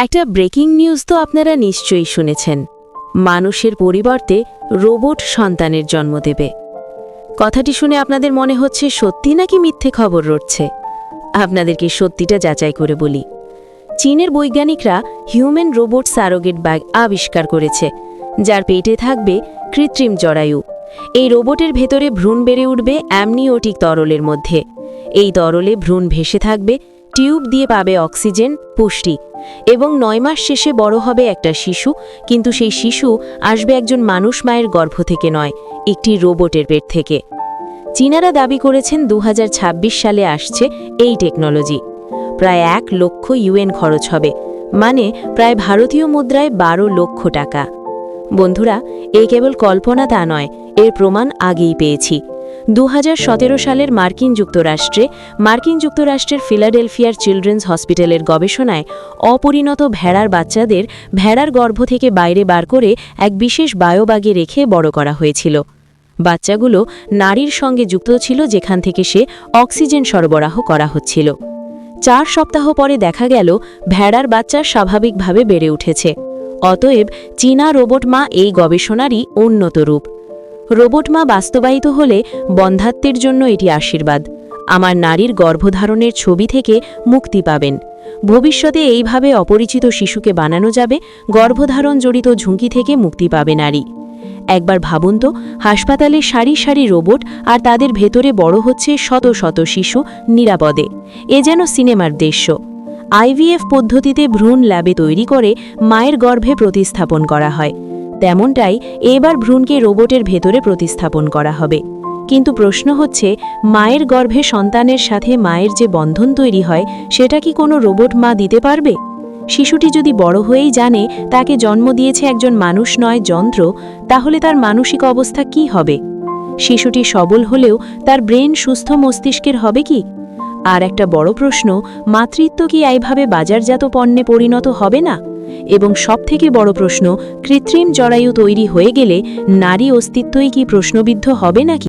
একটা breaking news তো আপনারা নিশ্চয়ই শুনেছেন। মানুষের পরিবর্তে রোবট সন্তানের জন্ম দেবে। কথাটি শুনে আপনাদের মনে হচ্ছে সত্যি নাকি মিথ্যে খবর রটছে। আপনাদেরকে সত্যিটা যাচাই করে বলি। চীনের বৈজ্ঞানিকরা হিউম্যান রোবট সারোগেট ব্যাগ আবিষ্কার করেছে, যার পেটে থাকবে কৃত্রিম জরায়ু। এই রোবটের ভেতরে ভ্রূণ বেড়ে উঠবে অ্যামনিওটিক তরলের মধ্যে। এই তরলে ভ্রূণ ভেসে থাকবে, টিউব দিয়ে পাবে অক্সিজেন, পুষ্টি, এবং 9 মাস শেষে বড় হবে একটা শিশু। কিন্তু সেই শিশু আসবে একজন মানুষ মায়ের গর্ভ থেকে নয়, একটি রোবটের পেট থেকে। চীনারা দাবি করেছেন 2026 সালে আসছে এই টেকনোলজি। প্রায় 1 লক্ষ ইউএন খরচ হবে, মানে প্রায় ভারতীয় মুদ্রায় 12 লক্ষ টাকা। বন্ধুরা, এই কেবল কল্পনা তা নয়, এর প্রমাণ আগেই পেয়েছি। 2017 সালের মার্কিন যুক্তরাষ্ট্রের ফিলাডেলফিয়ার চিলড্রেন্স হসপিটালের গবেষণায় অপরিণত ভেড়ার বাচ্চাদের ভেড়ার গর্ভ থেকে বাইরে বার করে এক বিশেষ বায়োব্যাগে রেখে বড় করা হয়েছিল। বাচ্চাগুলো নাড়ির সঙ্গে যুক্ত ছিল, যেখান থেকে সে অক্সিজেন সরবরাহ করা হচ্ছিল। 4 সপ্তাহ পরে দেখা গেল ভেড়ার বাচ্চা স্বাভাবিকভাবে বেড়ে উঠেছে। অতএব চীনা রোবট মা এই গবেষণারই উন্নত রূপ। রোবট মা বাস্তবায়িত হলে বন্ধাত্বের জন্য এটি আশীর্বাদ। আমার নারীর গর্ভধারণের ছবি থেকে মুক্তি পাবেন। ভবিষ্যতে এইভাবে অপরিচিত শিশুকে বানানো যাবে, গর্ভধারণ জড়িত ঝুঁকি থেকে মুক্তি পাবে নারী। একবার ভাবুন তো, হাসপাতালে সারি সারি রোবট, আর তাদের ভেতরে বড় হচ্ছে শত শত শিশু নিরাপদে। এ যেন সিনেমার দৃশ্য। আইভিএফ পদ্ধতিতে ভ্রূণ ল্যাবে তৈরি করে মায়ের গর্ভে প্রতিস্থাপন করা হয়। তেমনটাই এবার ভ্রূণকে রোবটের ভেতরে প্রতিস্থাপন করা হবে। কিন্তু প্রশ্ন হচ্ছে, মায়ের গর্ভে সন্তানের সাথে মায়ের যে বন্ধন তৈরি হয়, সেটা কি কোনো রোবট মা দিতে পারবে? শিশুটি যদি বড় হয়েই জানে তাকে জন্ম দিয়েছে একজন মানুষ নয় যন্ত্র, তাহলে তার মানসিক অবস্থা কি হবে? শিশুটি সবল হলেও তার ব্রেন সুস্থ মস্তিষ্কের হবে কি? আর একটা বড় প্রশ্ন, মাতৃত্ব কি এইভাবে বাজারজাত পণ্যে পরিণত হবে না? এবং সবথেকে বড় প্রশ্ন, কৃত্রিম জরায়ু তৈরি হয়ে গেলে নারী অস্তিত্বই কি প্রশ্নবিদ্ধ হবে নাকি?